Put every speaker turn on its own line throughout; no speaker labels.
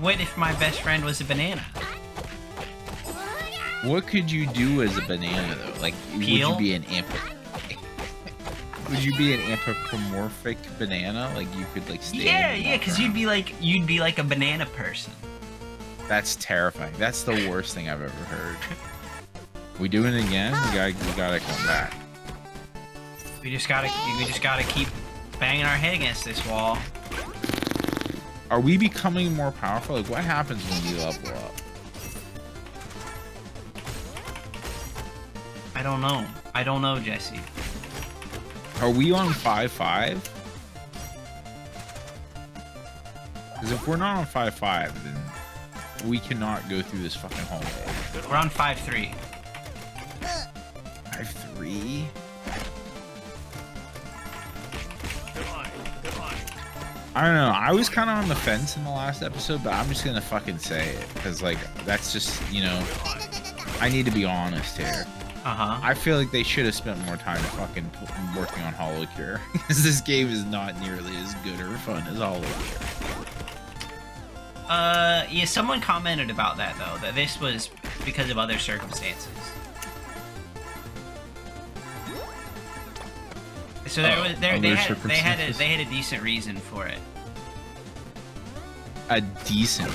what if my best friend was a banana?
What could you do as a banana though? Like,
Peel?
would you be an would you be an anthropomorphic banana? Like you could like stand.
Yeah, because you'd be like a banana person.
That's terrifying. That's the worst thing I've ever heard. We doing it again? We gotta come back.
We just gotta keep banging our head against this wall.
Are we becoming more powerful? Like, what happens when we level up?
I don't know. I don't know, Jesse.
Are we on 5-5? Because if we're not on 5-5, then we cannot go through this fucking hallway.
We're on 5-3.
5-3? I don't know. I was kind of on the fence in the last episode, but I'm just gonna fucking say it because, like, that's just, you know, I need to be honest here. I feel like they should have spent more time fucking working on Holo Cure because this game is not nearly as good or fun as Holo Cure.
Yeah, someone commented about that though, that this was because of other circumstances. So they had a decent reason for it.
A decent.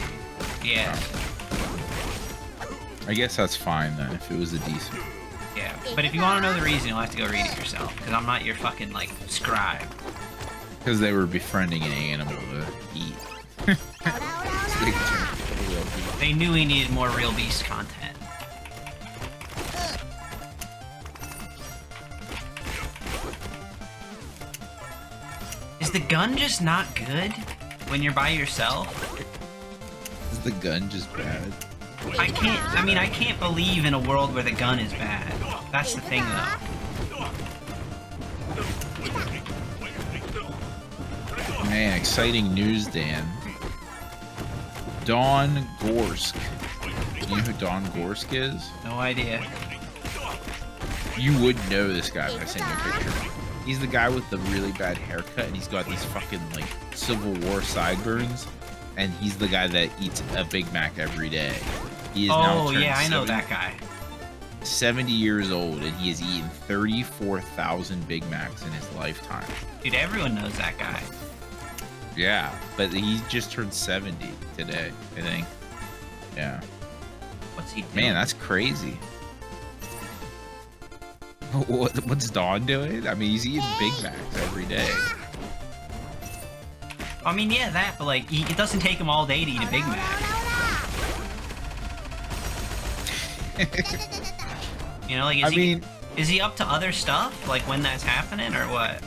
Yeah.
I guess that's fine then if it was a decent.
Yeah, but if you want to know the reason, you'll have to go read it yourself, because I'm not your fucking, like, scribe.
Because they were befriending an animal to eat.
They knew he needed more Real Beast content. Is the gun just not good when you're by yourself?
Is the gun just bad?
I can't believe in a world where the gun is bad. That's the thing, though.
Man, exciting news, Dan. Don Gorsk. Do you know who Don Gorsk is?
No idea.
You would know this guy by seeing a picture. He's the guy with the really bad haircut, and he's got these fucking, like, Civil War sideburns. And he's the guy that eats a Big Mac every day. He is now turned
yeah, I know that guy.
70 years old, and he has eaten 34,000 Big Macs in his lifetime.
Dude, everyone knows that guy.
Yeah, but he just turned 70 today, I think. Yeah.
What's he doing?
Man, that's crazy. What's Don doing? I mean, he's eating Big Macs every day.
I mean, yeah, that, but, like, it doesn't take him all day to eat a Big Mac. You know, like, is he up to other stuff, like, when that's happening, or what?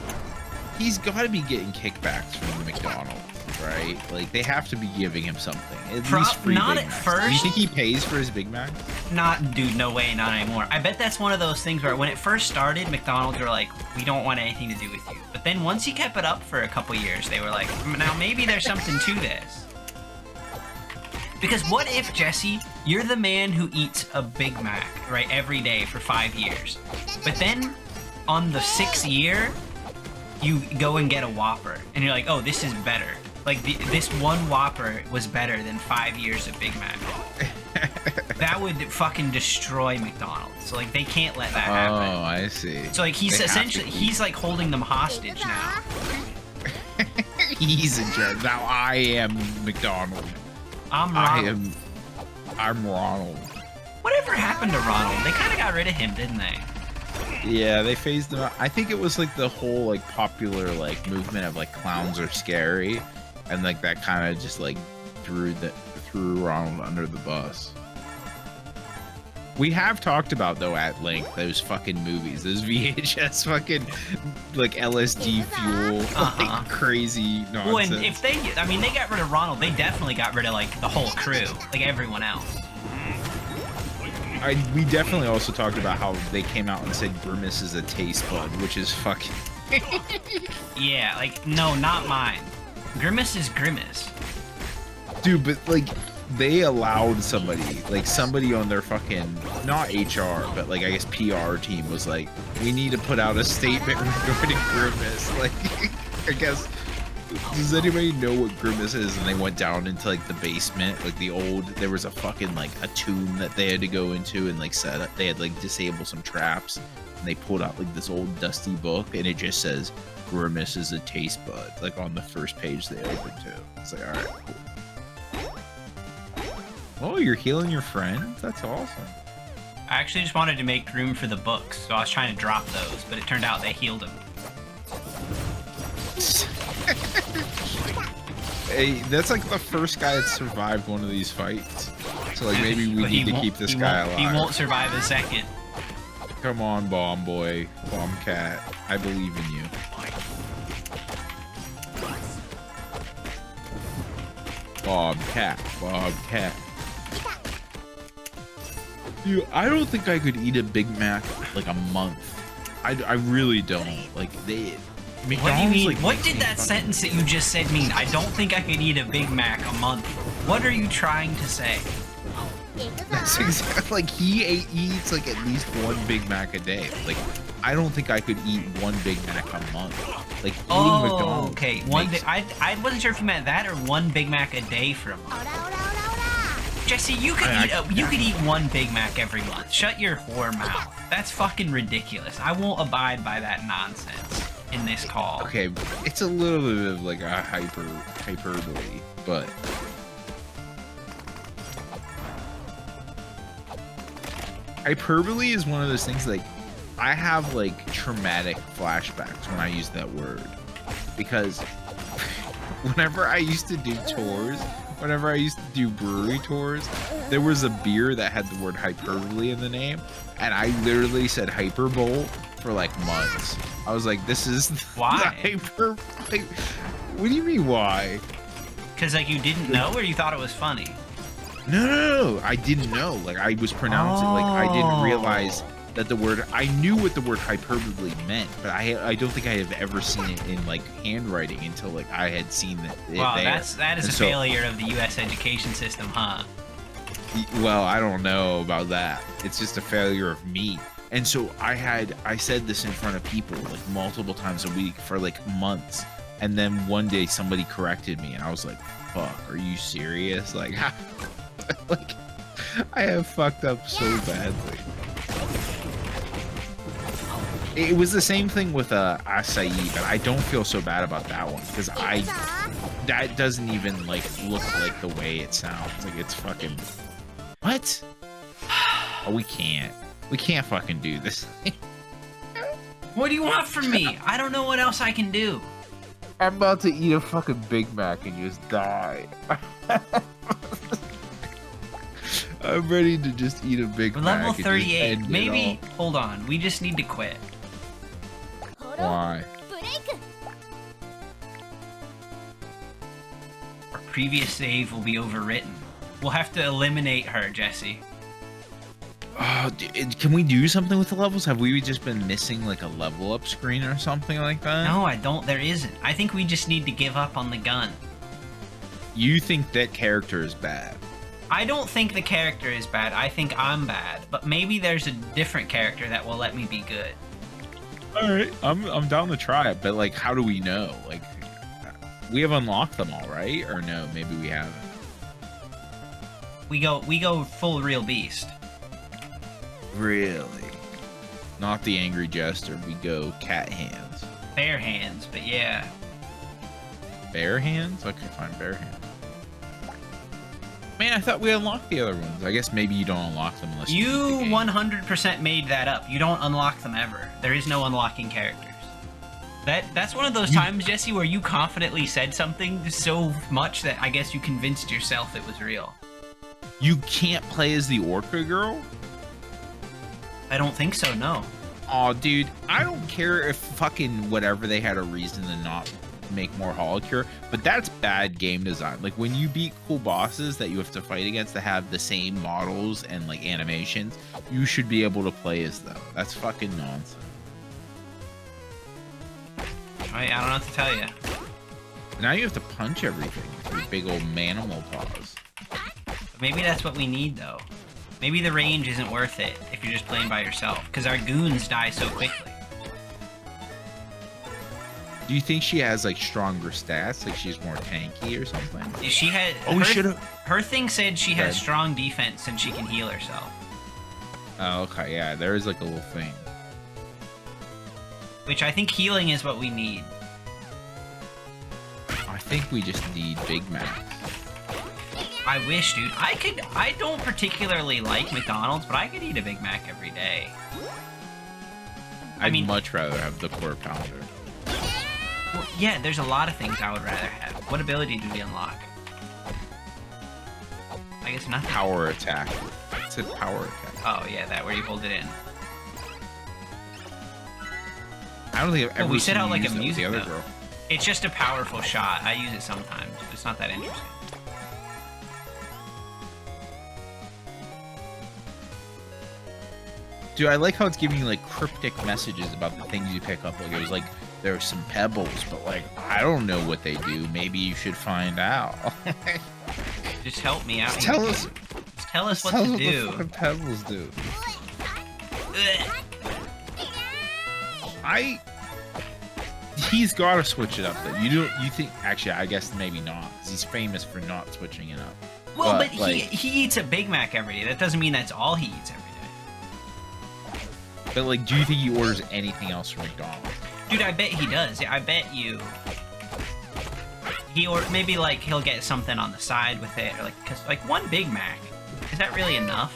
He's got to be getting kickbacks from McDonald's, right? Like, they have to be giving him something. At least free
not
Big
at
Macs.
first.
Do you think he pays for his Big Mac?
Dude, no way, not anymore. I bet that's one of those things where when it first started, McDonald's were like, we don't want anything to do with you. But then once he kept it up for a couple years, they were like, now maybe there's something to this. Because what if, Jesse, you're the man who eats a Big Mac, right, every day for 5 years. But then, on the 6th year, you go and get a Whopper. And you're like, oh, this is better. Like, this one Whopper was better than 5 years of Big Mac. That would fucking destroy McDonald's. So, like, they can't let that happen.
Oh, I see.
So, like, he's essentially, he's, like, holding them hostage now.
He's in charge. Now I am McDonald.
I'm Ronald.
I'm Ronald.
Whatever happened to Ronald? They kind of got rid of him, didn't they?
Yeah, they phased him out. I think it was like the whole like popular like movement of like clowns are scary, and like that kind of just like threw Ronald under the bus. We have talked about though at length those fucking movies, those VHS fucking like LSD fuel, like crazy nonsense.
Well, and if they got rid of Ronald, they definitely got rid of like the whole crew, like everyone else.
We definitely also talked about how they came out and said Grimace is a taste bud, which is fucking.
Yeah, like no, not mine. Grimace is Grimace.
Dude, but like. They allowed somebody on their fucking, not HR, but like I guess PR team was like, we need to put out a statement regarding Grimace. Like, I guess Does anybody know what Grimace is? And they went down into like the basement, like there was a fucking like a tomb that they had to go into and like set up. They had like disabled some traps, and they pulled out like this old dusty book, and it just says Grimace is a taste bud, like on the first page they opened to. It's like, all right, cool. Oh, you're healing your friends? That's awesome.
I actually just wanted to make room for the books, so I was trying to drop those, but it turned out they healed him.
Hey, that's like the first guy that survived one of these fights. So like maybe we need to keep this guy alive.
He won't survive a second.
Come on, Bomb Boy, Bomb Cat. I believe in you. Bob Cat, Bob Cat. Dude, I don't think I could eat a Big Mac like a month. I really don't. Like McDonald's,
what do you mean?
Like,
what did that sentence that you just said mean? I don't think I could eat a Big Mac a month. What are you trying to say?
That's exactly like he eats like at least one Big Mac a day. Like I don't think I could eat one Big Mac a month. Like eating McDonald's.
Okay. I wasn't sure if you meant that or one Big Mac a day for a month. Jesse, you could eat one Big Mac every month. Shut your whore mouth. That's fucking ridiculous. I won't abide by that nonsense in this call.
Okay, it's a little bit of like a hyperbole, but hyperbole is one of those things like I have like traumatic flashbacks when I use that word, because whenever I used to do tours, whenever I used to do brewery tours, there was a beer that had the word hyperbole in the name, and I literally said hyperbole for like months. I was like, this is
why?
What do you mean why?
Because like you didn't know, or you thought it was funny?
No, I didn't know. Like I was pronouncing like I didn't realize that the word, I knew what the word hyperbole meant, but I don't think I have ever seen it in like handwriting until like I had seen it.
Wow, that is a failure of the U.S. education system, huh?
Well, I don't know about that. It's just a failure of me. And so I said this in front of people like multiple times a week for like months, and then one day somebody corrected me, and I was like, "Fuck, are you serious?" Like, like I have fucked up so badly. It was the same thing with acai, but I don't feel so bad about that one because that doesn't even like look like the way it sounds. Like it's fucking what? Oh, we can't fucking do this.
What do you want from me? I don't know what else I can do.
I'm about to eat a fucking Big Mac and just die. I'm ready to just eat a Big Mac.
Level 38. Maybe. Hold on. We just need to quit.
Why?
Our previous save will be overwritten. We'll have to eliminate her, Jesse.
Oh, can we do something with the levels? Have we just been missing like a level up screen or something like that?
No, I don't. There isn't. I think we just need to give up on the gun.
You think that character is bad?
I don't think the character is bad. I think I'm bad. But maybe there's a different character that will let me be good.
All right, I'm down to try it, but like, how do we know? Like, we have unlocked them all, right? Or no? Maybe we haven't.
We go full real beast.
Really? Not the angry jester. We go cat hands.
Bare hands, but yeah.
Bare hands? Okay, fine, bare hands. Man, I thought we unlocked the other ones. I guess maybe you don't unlock them unless you
100% made that up. You don't unlock them ever. There is no unlocking characters. That's one of those times, Jesse, where you confidently said something so much that I guess you convinced yourself it was real.
You can't play as the Orca girl?
I don't think so, no.
Aw, dude, I don't care if fucking whatever they had a reason to not make more Holocure, but that's bad game design. Like when you beat cool bosses that you have to fight against that have the same models and like animations, you should be able to play as them. That's fucking nonsense.
I don't know what to tell you.
Now you have to punch everything with your big old manimal paws.
Maybe that's what we need though. Maybe the range isn't worth it if you're just playing by yourself, because our goons die so quickly.
Do you think she has like stronger stats? Like she's more tanky or something?
She had.
Oh, we should have.
Her thing said she has
Good.
strong defense and she can heal herself.
Oh, okay. Yeah, there is like a little thing.
Which I think healing is what we need.
I think we just need Big Mac.
I wish, dude. I don't particularly like McDonald's, but I could eat a Big Mac every day.
I'd much rather have the Quarter Pounder.
Well, yeah, there's a lot of things I would rather have. What ability do we unlock? I guess nothing.
Power attack. It said power attack.
Oh, yeah, that where you hold it in.
I don't think I've ever
we set
seen
out
you
like a
use that with
music
the other
note.
girl.
It's just a powerful shot. I use it sometimes. It's not that interesting.
Dude, I like how it's giving you like cryptic messages about the things you pick up. Like it was like there are some pebbles, but like I don't know what they do. Maybe you should find out.
Just help me out.
Just tell us.
Just tell us what
Tell us
to
what
do.
the fucking pebbles do.
Ugh.
He's got to switch it up though. You think? Actually, I guess maybe not, because he's famous for not switching it up.
Well, but
like,
he eats a Big Mac every day. That doesn't mean that's all he eats every day.
But like, do you think he orders anything else from McDonald's?
Dude, I bet he does. I bet you. Maybe like he'll get something on the side with it, or like, cause like one Big Mac, is that really enough?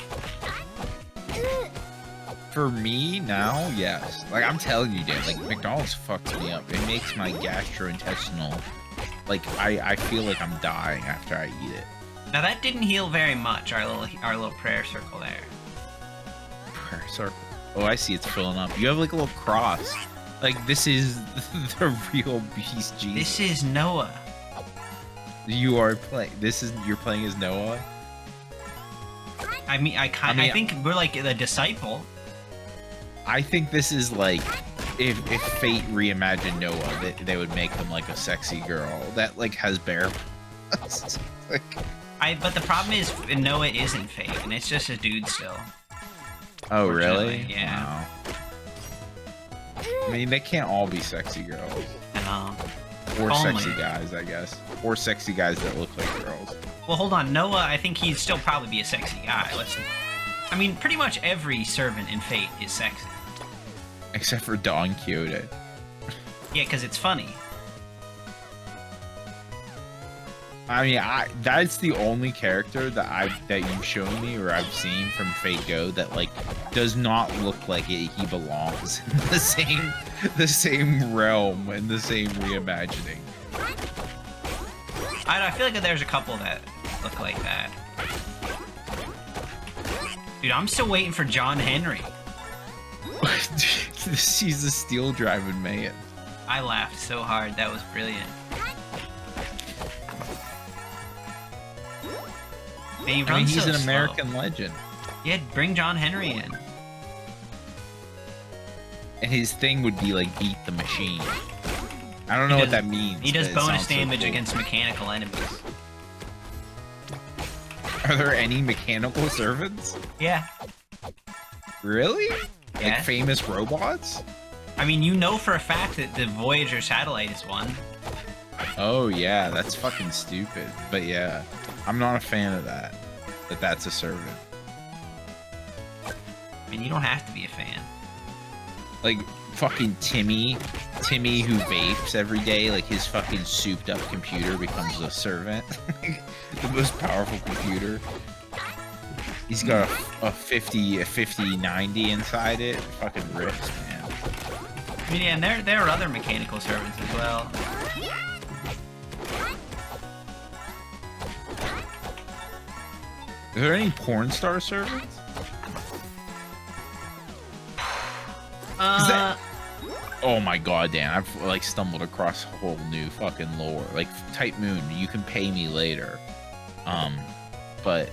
For me now, yes. Like I'm telling you, Dan. Like McDonald's fucks me up. It makes my gastrointestinal. Like I feel like I'm dying after I eat it.
Now that didn't heal very much. Our little prayer circle there.
Prayer circle. Oh, I see. It's filling up. You have like a little cross. Like this is the real beast Jesus.
This is Noah.
You are playing. You're playing as Noah.
I mean, I think we're like the disciple.
I think this is like if Fate reimagined Noah, they would make him like a sexy girl that like has bare. Like,
But the problem is Noah isn't Fate, and it's just a dude still.
oh really?
Yeah.
Wow. I mean, they can't all be sexy girls. Or sexy guys, I guess. Or sexy guys that look like girls.
Well, hold on. Noah, I think he'd still probably be a sexy guy. I mean, pretty much every servant in Fate is sexy.
Except for Don Quixote.
Yeah, because it's funny.
I mean, that's the only character that you've shown me or I've seen from Fate Go that like does not look like he belongs in the same realm and the same reimagining.
I feel like there's a couple that look like that. Dude, I'm still waiting for John Henry.
He's a steel driving man.
I laughed so hard. That was brilliant. And
I mean, he's
so
an
slow.
American legend.
Yeah, bring John Henry in.
And his thing would be like beat the machine. I don't know what that means.
He does
but it
bonus
sounds so
damage
cool.
against mechanical enemies.
Are there any mechanical servants?
Yeah.
Really?
Yeah.
Like famous robots?
I mean, you know for a fact that the Voyager satellite is one.
Oh yeah, that's fucking stupid. But yeah, I'm not a fan of that. That's a servant.
I mean, you don't have to be a fan.
Like fucking Timmy who vapes every day, like his fucking souped up computer becomes a servant. The most powerful computer. He's got a 5090 inside it. Fucking rips, man.
I mean, yeah, and there are other mechanical servants as well.
Are there any porn star servants? Oh my god, Dan, I've like stumbled across a whole new fucking lore. Like Type Moon, you can pay me later. But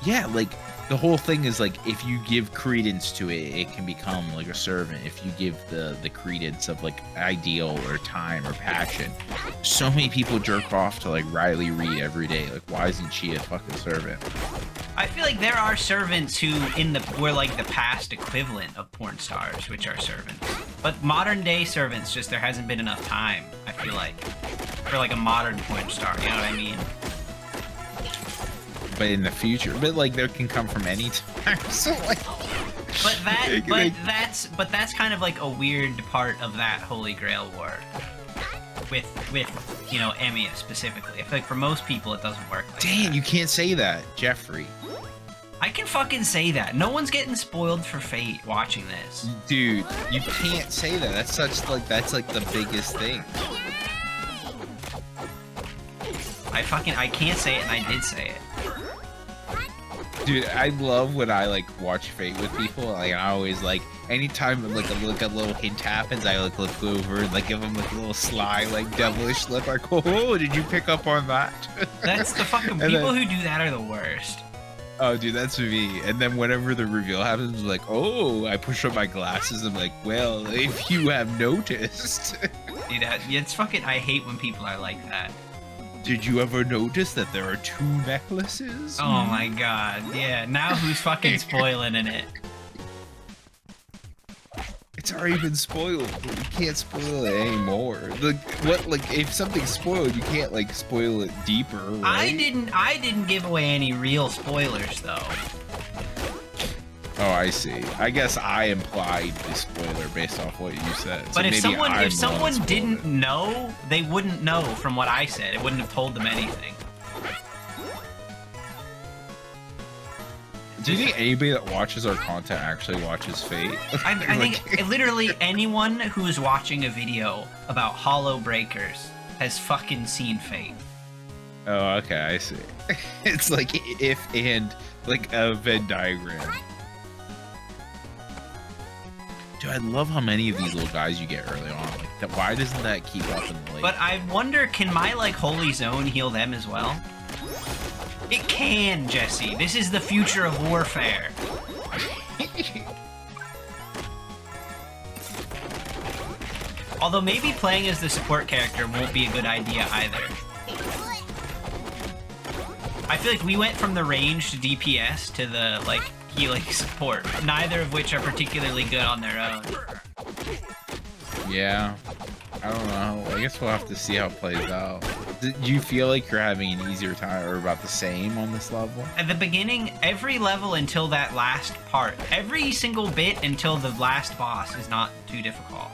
yeah, like the whole thing is like if you give credence to it, it can become like a servant. If you give the credence of like ideal or time or passion. So many people jerk off to like Riley Reid every day. Like, why isn't she a fucking servant?
I feel like there are servants who were like the past equivalent of porn stars, which are servants. But modern day servants, just there hasn't been enough time, I feel like, for like a modern porn star, you know what I mean?
But in the future, but like there can come from any time. So like,
but that's kind of like a weird part of that Holy Grail war. With you know, Emiya specifically. I feel like for most people it doesn't work like
damn,
that.
you can't say that, Jeffrey.
I can fucking say that. No one's getting spoiled for Fate watching this.
Dude, you can't say that. That's like the biggest thing.
I can't say it, and I did say it.
Dude, I love when I like watch Fate with people. Like I always like anytime like a little hint happens, I like look over and like give them like a little sly like devilish look. Like, oh, did you pick up on that?
That's the fucking people who do that are the worst.
Oh, dude, that's me. And then whenever the reveal happens, like, oh, I push up my glasses. I'm like, well, if you have noticed.
Dude, it's fucking. I hate when people are like that.
Did you ever notice that there are 2 necklaces?
Oh my god, yeah. Now who's fucking spoiling in it?
It's already been spoiled. But you can't spoil it anymore. Like if something's spoiled, you can't like spoil it deeper, right?
I didn't give away any real spoilers though.
Oh, I see. I guess I implied the spoiler based off what you said. So
But if someone
spoiler.
didn't know, they wouldn't know from what I said. It wouldn't have told them anything.
Do you think anybody that watches our content actually watches Fate?
I think literally anyone who's watching a video about Holo Breakers has fucking seen Fate.
Oh, okay, I see. It's like if and like a Venn diagram. Dude, I love how many of these little guys you get early on. Like, that, why doesn't that keep up in the late?
But I wonder, can my like Holy Zone heal them as well? It can, Jesse. This is the future of warfare. Although maybe playing as the support character won't be a good idea either. I feel like we went from the range to DPS to the like healing support, neither of which are particularly good on their own.
Yeah, I don't know. I guess we'll have to see how it plays out. Do you feel like you're having an easier time or about the same on this level?
At the beginning, every level until that last part, every single bit until the last boss is not too difficult.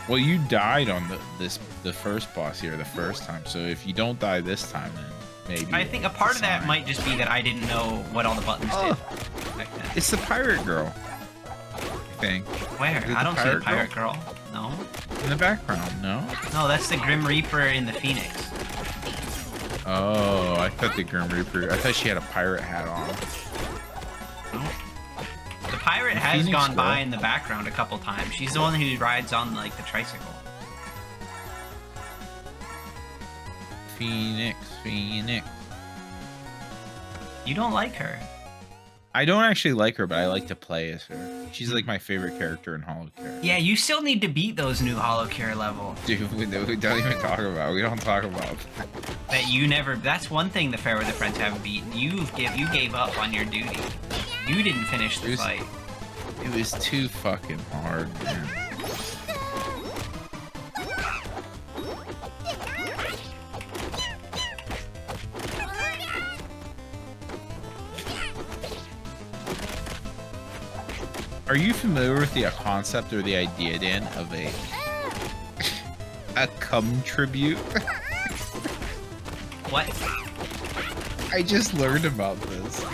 Well, you died on the first boss here the first time, so if you don't die this time, then maybe.
I think a part of that might just be that I didn't know what all the buttons did back then.
It's the pirate girl, I think.
Where? I don't see the pirate girl. No.
In the background, no?
No, that's the Grim Reaper in the Phoenix.
Oh, I thought the Grim Reaper. I thought she had a pirate hat on.
No. The pirate has
Phoenix
gone
girl.
by in the background a couple times. She's the one who rides on like the tricycle.
Phoenix.
You don't like her.
I don't actually like her, but I like to play as her. She's like my favorite character in Holo Care.
Yeah, you still need to beat those new Holocare levels.
Dude, we don't even talk about. We don't talk about.
That you never. That's one thing the Fair with the Friends haven't beaten. You gave up on your duty. You didn't finish the fight.
It was too fucking hard, man. Are you familiar with the concept or the idea, Dan, of a cum tribute?
What?
I just learned about this.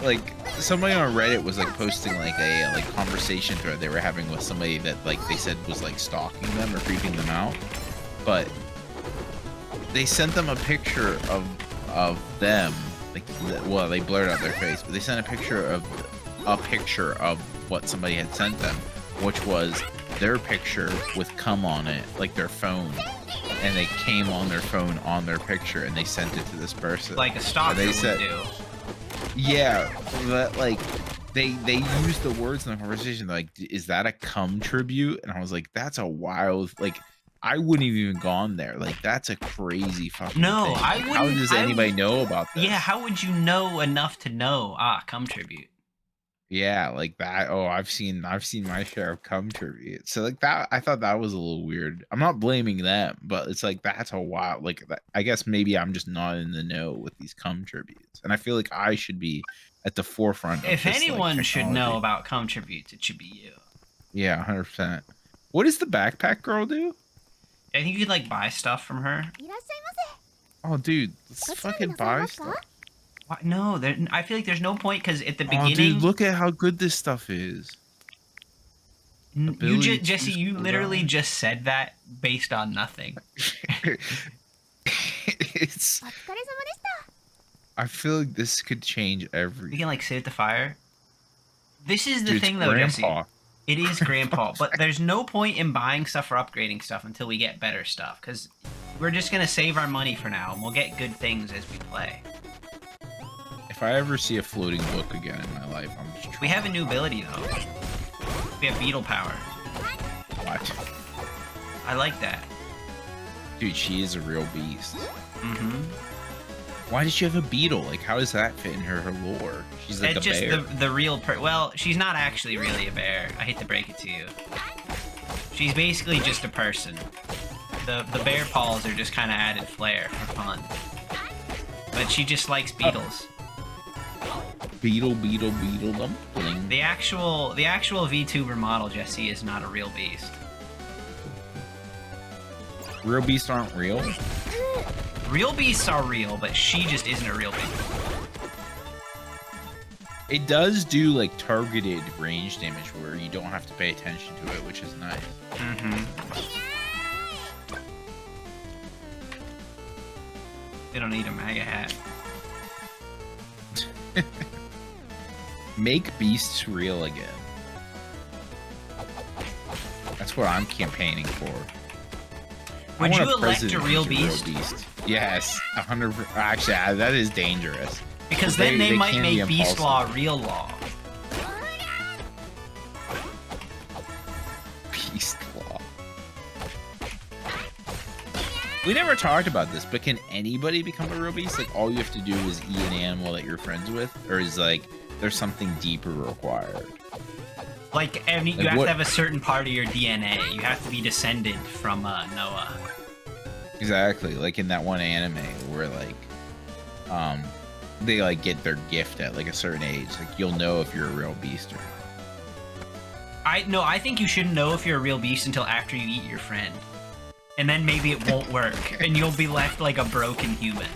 Like, somebody on Reddit was like posting like a conversation thread they were having with somebody that like they said was like stalking them or creeping them out, but they sent them a picture of them. Like, well, they blurred out their face, but they sent a picture of what somebody had sent them, which was their picture with cum on it, like their phone, and they came on their phone on their picture and they sent it to this person.
Like a stalker would do.
Yeah, but like they used the words in the conversation like, is that a cum tribute? And I was like, that's a wild, like, I wouldn't have even gone there. Like, that's a crazy fucking thing.
I wouldn't.
How does anybody know about this?
Yeah, how would you know enough to know? Cum tribute.
Yeah, like that. Oh, I've seen my share of cum tribute. So like that, I thought that was a little weird. I'm not blaming them, but it's like that's a wild. Like that, I guess maybe I'm just not in the know with these cum tributes, and I feel like I should be at the forefront of
If
this like
anyone should know
technology.
about cum tributes, it should be you.
Yeah, 100%. What does the backpack girl do?
I think you could like buy stuff from her.
Oh, dude, let's fucking buy stuff.
What? No, I feel like there's no point because at the
Oh, dude,
beginning,
look at how good this stuff is.
you
Ability to
Jesse,
use
you literally
cooldown.
just said that based on nothing.
It's. I feel like this could change
You
everything.
can like sit at the fire. This is the
Dude,
thing
it's
though, Jesse.
Grandpa.
It is Grandpa, but there's no point in buying stuff or upgrading stuff until we get better stuff, because we're just gonna save our money for now, and we'll get good things as we play.
If I ever see a floating book again in my life, I'm just.
We have a new ability though. We have beetle power.
What?
I like that.
Dude, she is a real beast.
Mm-hmm.
Why does she have a beetle? Like, how does that fit in her lore? She's like
It's
a
just
bear.
the real well, she's not actually really a bear. I hate to break it to you. She's basically just a person. The bear paws are just kind of added flair for fun. But she just likes beetles.
Beetle, dumpling.
The actual VTuber model, Jesse, is not a real beast.
Real beasts aren't real?
Real beasts are real, but she just isn't a real beast.
It does do, like, targeted range damage where you don't have to pay attention to it, which is nice.
Mm-hmm. They don't need a MAGA hat.
Make beasts real again. That's what I'm campaigning for. I
Would
want
you elect
president
a real
who's
beast?
Yes, 100. Actually, that is dangerous.
Because then they might
can be
make beast
impulsive.
law real law.
Beast law. We never talked about this, but can anybody become a real beast? Like, all you have to do is eat an animal that you're friends with, or is like there's something deeper required?
Like, you
Like
have
what-
to have a certain part of your DNA. You have to be descended from Noah.
Exactly, like in that one anime where like, they like get their gift at like a certain age. Like you'll know if you're a real beast or not.
I think you shouldn't know if you're a real beast until after you eat your friend. And then maybe it won't work, and you'll be left like a broken human.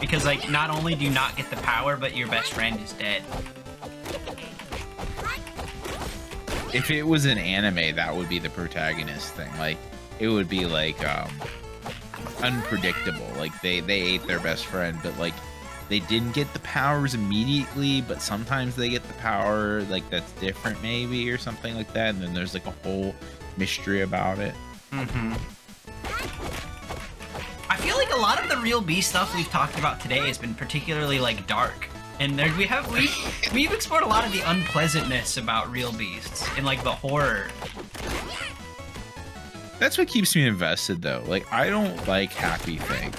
Because, like, not only do you not get the power, but your best friend is dead.
If it was an anime, that would be the protagonist thing. Like, it would be like unpredictable. Like they ate their best friend, but like they didn't get the powers immediately, but sometimes they get the power like that's different maybe or something like that, and then there's like a whole mystery about it.
Mm-hmm. I feel like a lot of the real beast stuff we've talked about today has been particularly like dark. And we've explored a lot of the unpleasantness about real beasts and like the horror.
That's what keeps me invested though. Like I don't like happy things.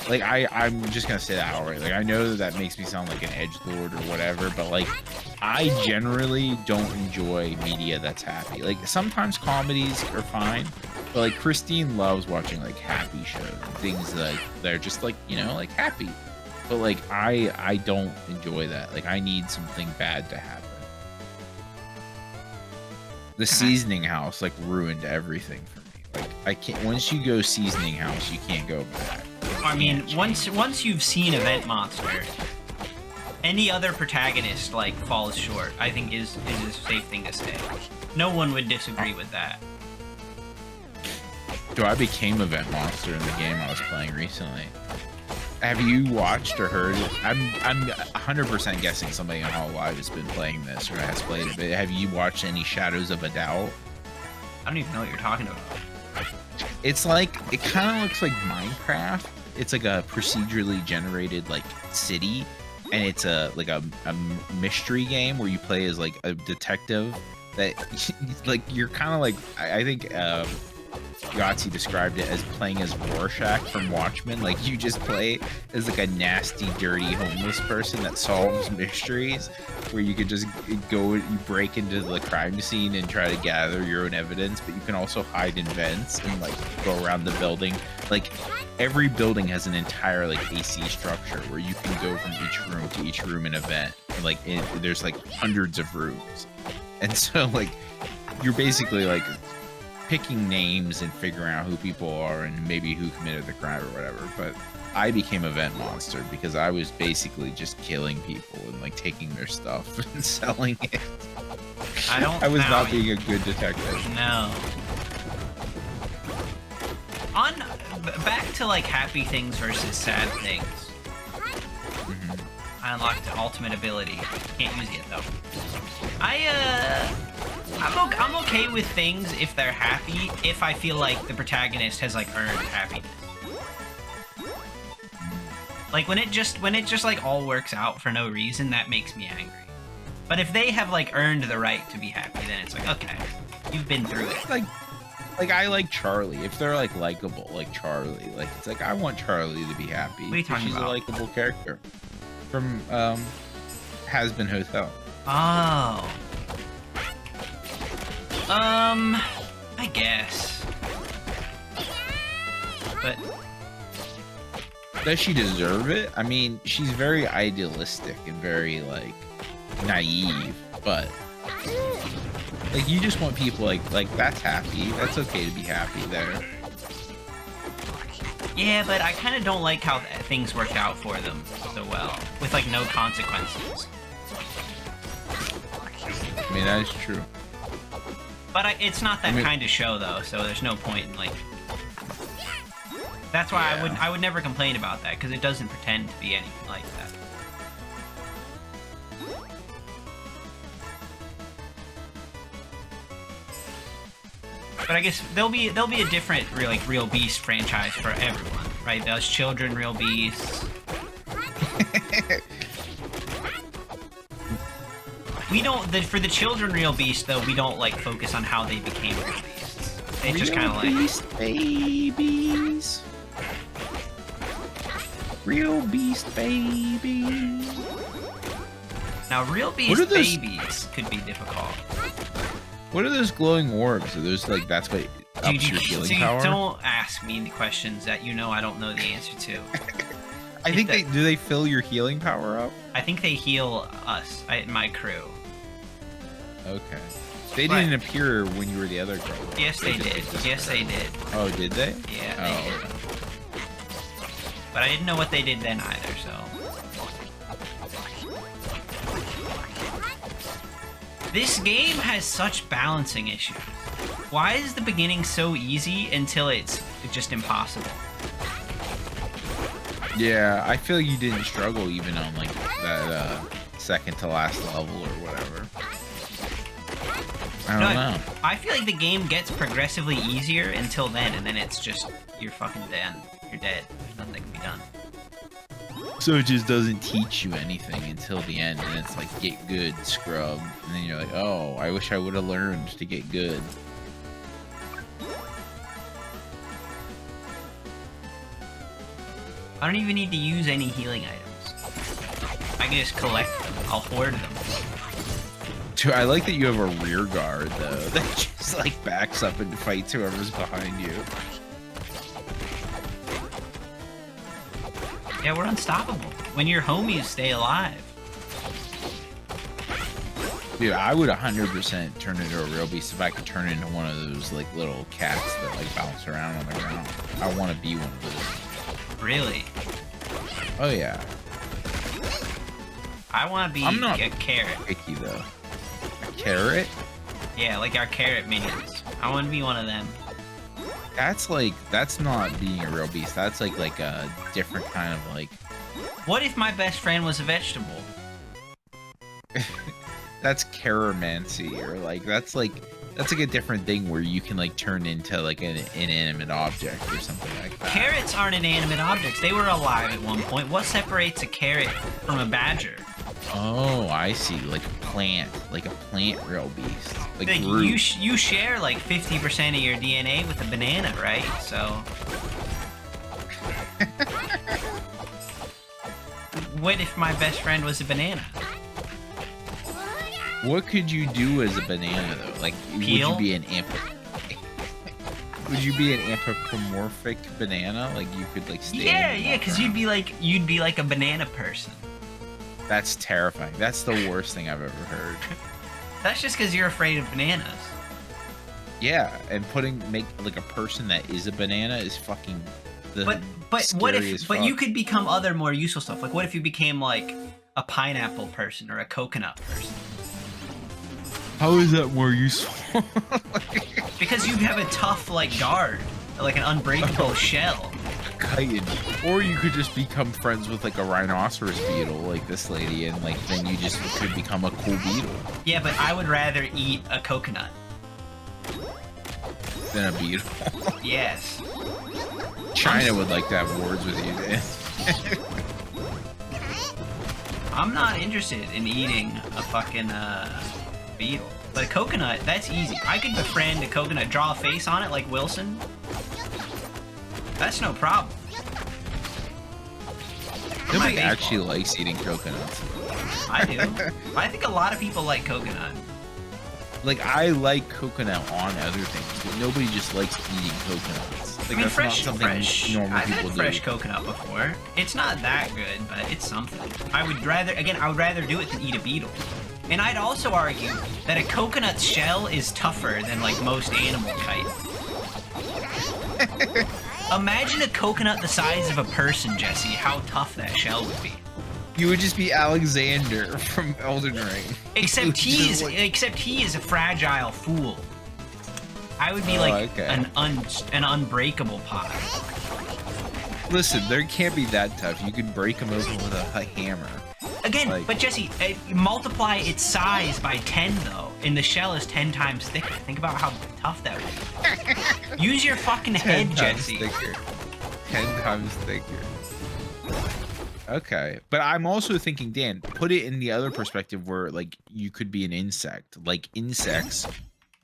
Like I'm just gonna say that outright. Like I know that makes me sound like an edgelord or whatever, but like I generally don't enjoy media that's happy. Like sometimes comedies are fine, but like Christine loves watching like happy shows and things like they're just like, you know, like happy. But like I don't enjoy that. Like I need something bad to happen. The seasoning house like ruined everything for me. Like I can't, once you go seasoning house, you can't go back.
I mean, once you've seen Event Monster, any other protagonist like falls short. I think is a safe thing to say. No one would disagree with that.
So I became Event Monster in the game I was playing recently. Have you watched or heard? I'm 100% guessing somebody on Holo Live has been playing this or has played it. But have you watched any Shadows of a Doubt?
I don't even know what you're talking about.
It's like it kind of looks like Minecraft. It's like a procedurally generated like city, and it's a mystery game where you play as like a detective that like you're kind of like I think Yahtzee described it as playing as Rorschach from Watchmen. Like, you just play as like a nasty, dirty homeless person that solves mysteries, where you could just go, you break into the crime scene and try to gather your own evidence, but you can also hide in vents and like go around the building. Like, every building has an entire like AC structure where you can go from each room to each room in a vent. And, like, there's like hundreds of rooms, and so like you're basically like picking names and figuring out who people are and maybe who committed the crime or whatever. But I became a vent monster because I was basically just killing people and like taking their stuff and selling it. I was not being a good detective.
No. Back to like happy things versus sad things. I unlocked the ultimate ability. Can't use it though. I'm okay with things if they're happy, if I feel like the protagonist has like earned happiness. Like when it just like all works out for no reason, that makes me angry. But if they have like earned the right to be happy, then it's like, okay, you've been through it.
Like I like Charlie. If they're like likable, like Charlie, like it's like I want Charlie to be happy.
What are you talking
She's
about?
a likable character from Has Been Hotel.
Oh. I guess. But
does she deserve it? I mean, she's very idealistic and very like naive, but like you just want people like that's happy. That's okay to be happy there.
yeah, but I kind of don't like how things worked out for them so well, with like no consequences.
I mean, that is true.
But it's not that kind of show though, so there's no point in like. That's why
Yeah.
I would never complain about that, because it doesn't pretend to be anything like that. But I guess there'll be a different Real Beast franchise for everyone, right? Those children Real Beasts. We don't for the children Real Beast though, we don't like focus on how they became Real Beasts. They just kind of like
Beast babies. Real Beast babies.
now Real Beast babies could be difficult.
What are those glowing orbs? Are those like that's what ups your healing power?
Don't ask me the questions that you know I don't know the answer to.
I think do they fill your healing power up?
I think they heal us, my crew.
Okay. They didn't appear when you were the other girl.
Yes, they did. Yes, they did.
Oh, did they?
Yeah, they did. But I didn't know what they did then either, so. This game has such balancing issues. Why is the beginning so easy until it's just impossible?
Yeah, I feel you didn't struggle even on like that second to last level or whatever. I don't know.
I feel like the game gets progressively easier until then, and then it's just, you're fucking dead. You're dead. There's nothing that can be done.
So it just doesn't teach you anything until the end, and it's like, get good, scrub. And then you're like, oh, I wish I would have learned to get good.
I don't even need to use any healing items. I can just collect them. I'll hoard them.
Dude, I like that you have a rear guard, though, that just like backs up and fights whoever's behind you.
Yeah, we're unstoppable. When your homies stay alive.
Dude, I would 100% turn into a real beast if I could turn into one of those like little cats that like bounce around on the ground. I want to be one of those.
Really?
Oh yeah.
I want to be
I'm not
a carrot.
picky though. A carrot?
Yeah, like our carrot minions. I want to be one of them.
That's not being a real beast. That's like a different kind of like.
What if my best friend was a vegetable?
That's caramancy, or like that's like a different thing where you can like turn into like an inanimate object or something like that.
Carrots aren't inanimate objects. They were alive at one point. What separates a carrot from a badger?
Oh, I see. Like a plant real beast. Like
Like
Groot.
you share like 50% of your DNA with a banana, right? So what if my best friend was a banana?
What could you do as a banana though? Like,
Peel?
would you be an would you be an anthropomorphic banana? Like you could like stand.
Yeah,
and
yeah,
walk
because
around?
you'd be like a banana person.
That's terrifying. That's the worst thing I've ever heard.
That's just because you're afraid of bananas.
Yeah, and make like a person that is a banana is fucking the
But what
scariest
if? But you
fuck.
could become other more useful stuff. Like what if you became like a pineapple person or a coconut person?
How is that more useful?
Because you have a tough like guard, like an unbreakable shell.
Chitin. Or you could just become friends with like a rhinoceros beetle, like this lady, and like then you just could become a cool beetle
Yeah, but I would rather eat a coconut.
than a beetle.
Yes.
China would like to have words with you, Dan.
I'm not interested in eating a fucking beetle. But a coconut, that's easy. I could befriend a coconut, draw a face on it like Wilson. That's no problem.
Nobody
My
actually
baseball.
likes eating coconuts.
I do. I think a lot of people like coconut.
Like, I like coconut on other things, but nobody just likes eating coconuts. Like,
I mean,
that's
fresh,
not something normal
I've
people
had fresh
do.
coconut before. It's not that good, but it's something. I would rather do it than eat a beetle. And I'd also argue that a coconut shell is tougher than like most animal chitin. Imagine a coconut the size of a person, Jesse. How tough that shell would be.
You would just be Alexander from Elden Ring.
Except
Just like-
he is a fragile fool. I would be like
okay.
an unbreakable pot.
Listen, there can't be that tough. You could break them open with a hammer.
Again,
Like-
but Jesse, multiply its size by 10 though, and the shell is 10 times thicker. Think about how tough that would be. Use your fucking
10
head,
times
Jesse.
thicker. 10 times thicker. Okay, but I'm also thinking, Dan, put it in the other perspective where, like, you could be an insect. Like, insects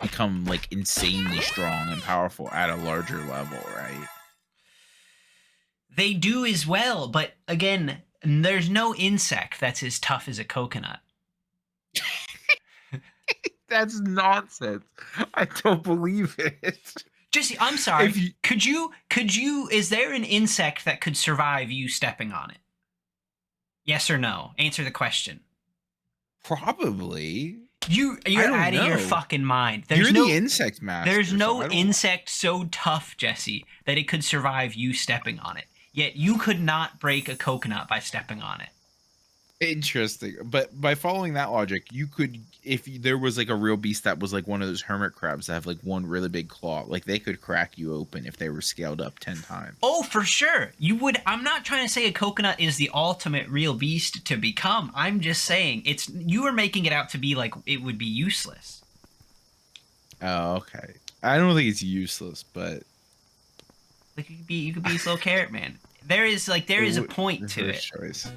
become, like, insanely strong and powerful at a larger level, right?
They do as well, but again, there's no insect that's as tough as a coconut.
That's nonsense. I don't believe it.
Jesse, I'm sorry.
If you-
Could you, is there an insect that could survive you stepping on it? Yes or no? Answer the question.
Probably.
You're
don't
out of your
know.
fucking mind.
You're the insect master.
There's
so
no
I don't-
insect so tough, Jesse, that it could survive you stepping on it. Yet you could not break a coconut by stepping on it.
Interesting. But by following that logic, you could, if there was like a real beast that was like one of those hermit crabs that have like one really big claw, like they could crack you open if they were scaled up 10 times.
Oh, for sure. You would. I'm not trying to say a coconut is the ultimate real beast to become. I'm just saying you are making it out to be like it would be useless.
Oh, okay. I don't think it's useless, but
Like you could be this little carrot man. There is a point to
Reverse
it.
choice.